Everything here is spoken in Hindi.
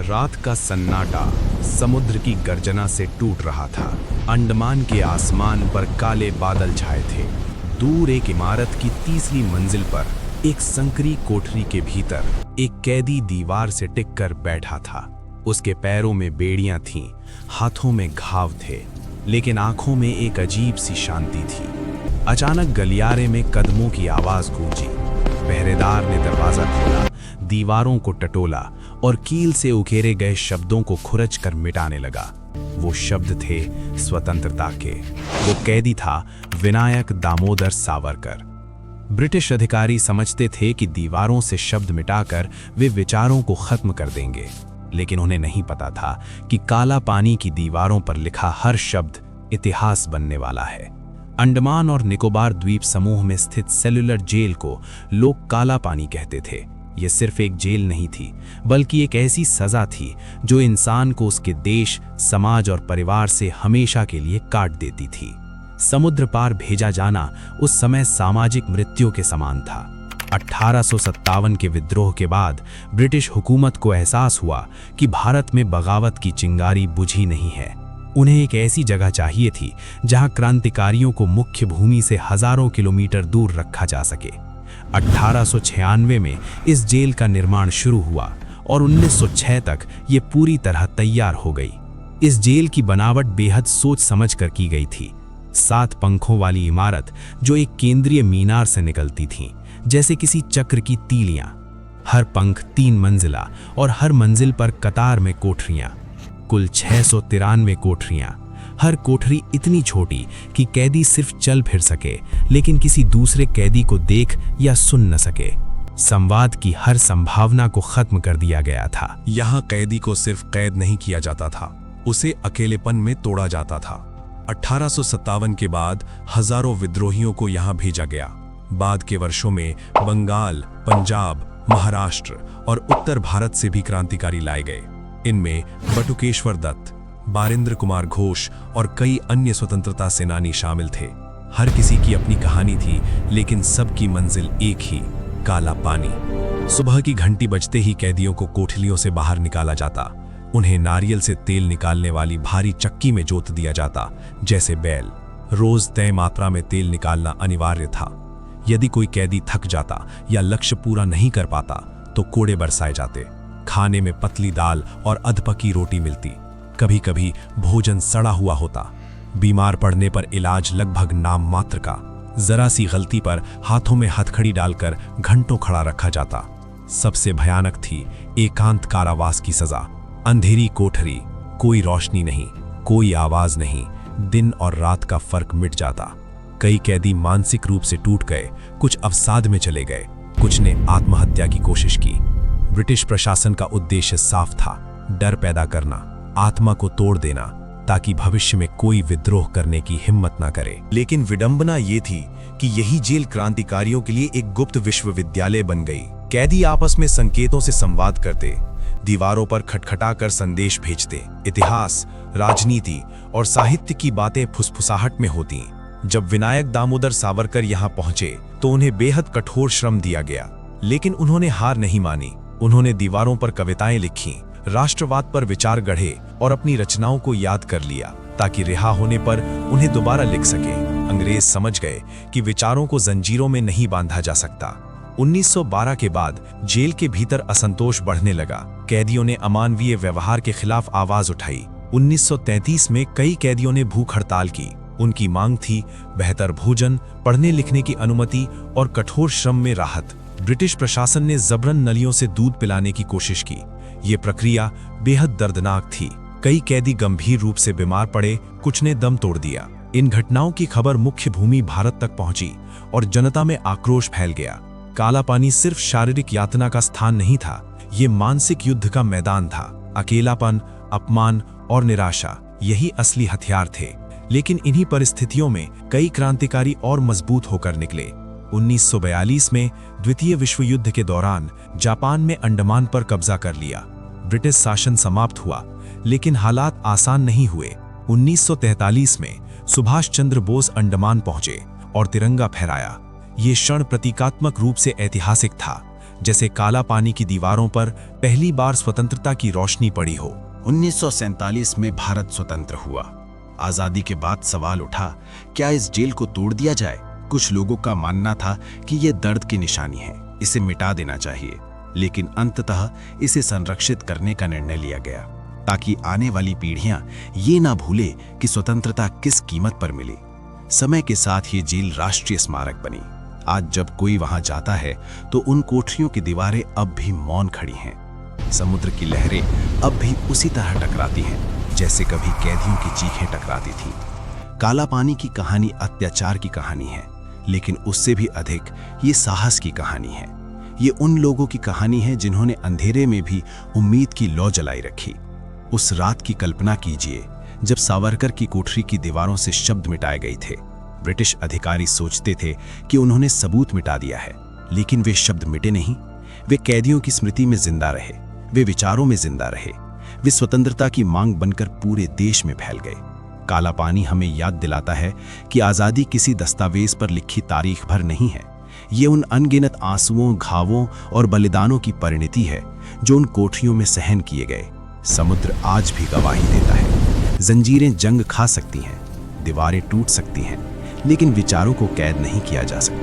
रात का सन्नाटा समुद्र की गर्जना से टूट रहा था। अंडमान के आसमान पर काले बादल छाए थे। दूर एक इमारत की तीसरी मंजिल पर एक संकरी कोठरी के भीतर एक कैदी दीवार से टिककर बैठा था। उसके पैरों में बेड़ियां थीं, हाथों में घाव थे, लेकिन आंखों में एक अजीब सी शांति थी। अचानक गलियारे में कदमों की आवाज गूंजी। पहरेदार ने दरवाजा खोला, दीवारों को टटोला और कील से उकेरे गए शब्दों को खुरच कर मिटाने लगा। वो शब्द थे स्वतंत्रता के। वो कैदी था विनायक दामोदर सावरकर। ब्रिटिश अधिकारी समझते थे कि दीवारों से शब्द मिटाकर वे विचारों को खत्म कर देंगे, लेकिन उन्हें नहीं पता था कि काला पानी की दीवारों पर लिखा हर शब्द इतिहास बनने वाला है। अंडमान और निकोबार द्वीप समूह में स्थित सेल्युलर जेल को लोग काला पानी कहते थे। यह सिर्फ एक जेल नहीं थी, बल्कि एक ऐसी सजा थी जो इंसान को उसके देश, समाज और परिवार से हमेशा के लिए काट देती थी। समुद्र पार भेजा जाना उस समय सामाजिक मृत्यु के समान था। 1857 के विद्रोह के बाद ब्रिटिश हुकूमत को एहसास हुआ कि भारत में बगावत की चिंगारी बुझी नहीं है। उन्हें एक ऐसी जगह चाहिए थी जहां क्रांतिकारियों को मुख्य भूमि से हजारों किलोमीटर दूर रखा जा सके। 1896 में इस जेल का निर्माण शुरू हुआ और 1906 तक ये पूरी तरह तैयार हो गई। इस जेल की बनावट बेहद सोच समझ कर की गई थी। 7 पंखों वाली इमारत जो एक केंद्रीय मीनार से निकलती थी, जैसे किसी चक्र की तीलियां। हर पंख 3 मंजिला और हर मंजिल पर कतार में कोठरियां। कुल 693 कोठरियां। हर कोठरी इतनी छोटी कि कैदी सिर्फ चल फिर सके, लेकिन किसी दूसरे कैदी को देख या सुन न सके। संवाद की हर संभावना को खत्म कर दिया गया था। यहाँ कैदी को सिर्फ कैद नहीं किया जाता था, उसे अकेलेपन में तोड़ा जाता था। 1857 के बाद हजारों विद्रोहियों को यहाँ भेजा गया। बाद के वर्षों में बंगाल, पंजाब, महाराष्ट्र और उत्तर भारत से भी क्रांतिकारी लाए गए। इनमें बटुकेश्वर दत्त, बारिंद्र कुमार घोष और कई अन्य स्वतंत्रता सेनानी शामिल थे। हर किसी की अपनी कहानी थी, लेकिन सबकी मंजिल एक ही, काला पानी। सुबह की घंटी बजते ही कैदियों को कोठलियों से बाहर निकाला जाता। उन्हें नारियल से तेल निकालने वाली भारी चक्की में जोत दिया जाता, जैसे बैल। रोज तय मात्रा में तेल निकालना अनिवार्य था। यदि कोई कैदी थक जाता या लक्ष्य पूरा नहीं कर पाता तो कोड़े बरसाए जाते। खाने में पतली दाल और अधपकी रोटी मिलती। कभी कभी भोजन सड़ा हुआ होता। बीमार पड़ने पर इलाज लगभग नाम मात्र का। जरा सी गलती पर हाथों में हथकड़ी डालकर घंटों खड़ा रखा जाता। सबसे भयानक थी एकांत कारावास की सजा। अंधेरी कोठरी, कोई रोशनी नहीं, कोई आवाज नहीं। दिन और रात का फर्क मिट जाता। कई कैदी मानसिक रूप से टूट गए, कुछ अवसाद में चले गए, कुछ ने आत्महत्या की कोशिश की। ब्रिटिश प्रशासन का उद्देश्य साफ था, डर पैदा करना, आत्मा को तोड़ देना, ताकि भविष्य में कोई विद्रोह करने की हिम्मत ना करे। लेकिन विडंबना ये थी कि यही जेल क्रांतिकारियों के लिए एक गुप्त विश्वविद्यालय बन गई। कैदी आपस में संकेतों से संवाद करते, दीवारों पर खटखटाकर संदेश भेजते। इतिहास, राजनीति और साहित्य की बातें फुसफुसाहट में होती। जब विनायक दामोदर सावरकर यहाँ पहुंचे तो उन्हें बेहद कठोर श्रम दिया गया, लेकिन उन्होंने हार नहीं मानी। उन्होंने दीवारों पर कविताएं लिखीं, राष्ट्रवाद पर विचार गढ़े और अपनी रचनाओं को याद कर लिया, ताकि रिहा होने पर उन्हें दोबारा लिख सके। अंग्रेज समझ गए कि विचारों को जंजीरों में नहीं बांधा जा सकता। 1912 के बाद जेल के भीतर असंतोष बढ़ने लगा। कैदियों ने अमानवीय व्यवहार के खिलाफ आवाज उठाई। 1933 में कई कैदियों ने भूख हड़ताल की। उनकी मांग थी बेहतर भोजन, पढ़ने लिखने की अनुमति और कठोर श्रम में राहत। ब्रिटिश प्रशासन ने जबरन नलियों से दूध पिलाने की कोशिश की। ये प्रक्रिया बेहद दर्दनाक थी। कई कैदी गंभीर रूप से बीमार पड़े, कुछ ने दम तोड़ दिया। इन घटनाओं की खबर मुख्य भूमि भारत तक पहुंची और जनता में आक्रोश फैल गया। काला पानी सिर्फ शारीरिक यातना का स्थान नहीं था, ये मानसिक युद्ध का मैदान था। अकेलापन, अपमान और निराशा, यही असली हथियार थे। लेकिन इन्हीं परिस्थितियों में कई क्रांतिकारी और मजबूत होकर निकले। 1942 में द्वितीय विश्व युद्ध के दौरान जापान में अंडमान पर कब्जा कर लिया। ब्रिटिश शासन समाप्त हुआ, लेकिन हालात आसान नहीं हुए। 1943 में सुभाष चंद्र बोस अंडमान पहुंचे और तिरंगा फहराया। ये क्षण प्रतीकात्मक रूप से ऐतिहासिक था। जैसे काला पानी की दीवारों पर पहली बार स्वतंत्रता की रोशनी पड़ी हो। 1947 में भारत स्वतंत्र हुआ। आजादी के बाद सवाल उठा, क्या इस जेल को तोड़ दिया जाए? कुछ लोगों का मानना था कि यह दर्द की निशानी है, इसे मिटा देना चाहिए, लेकिन अंततः इसे संरक्षित करने का निर्णय लिया गया ताकि आने वाली पीढ़ियां ये ना भूले कि स्वतंत्रता किस कीमत पर मिली। समय के साथ ये जेल राष्ट्रीय स्मारक बनी। आज जब कोई वहां जाता है तो उन कोठरियों की दीवारें अब भी मौन खड़ी हैं। समुद्र की लहरें अब भी उसी तरह टकराती हैं जैसे कभी कैदियों की चीखें टकराती थीं। काला पानी की कहानी अत्याचार की कहानी है, लेकिन उससे भी अधिक ये साहस की कहानी है। ये उन लोगों की कहानी है जिन्होंने अंधेरे में भी उम्मीद की लौ जलाई रखी। उस रात की कल्पना कीजिए जब सावरकर की कोठरी की दीवारों से शब्द मिटाए गए थे। ब्रिटिश अधिकारी सोचते थे कि उन्होंने सबूत मिटा दिया है, लेकिन वे शब्द मिटे नहीं। वे कैदियों की स्मृति में जिंदा रहे, वे विचारों में जिंदा रहे, वे स्वतंत्रता की मांग बनकर पूरे देश में फैल गए। काला पानी हमें याद दिलाता है कि आज़ादी किसी दस्तावेज पर लिखी तारीख भर नहीं है। ये उन अनगिनत आंसुओं, घावों और बलिदानों की परिणति है जो उन कोठरियों में सहन किए गए। समुद्र आज भी गवाही देता है। जंजीरें जंग खा सकती हैं, दीवारें टूट सकती हैं, लेकिन विचारों को कैद नहीं किया जा सकता।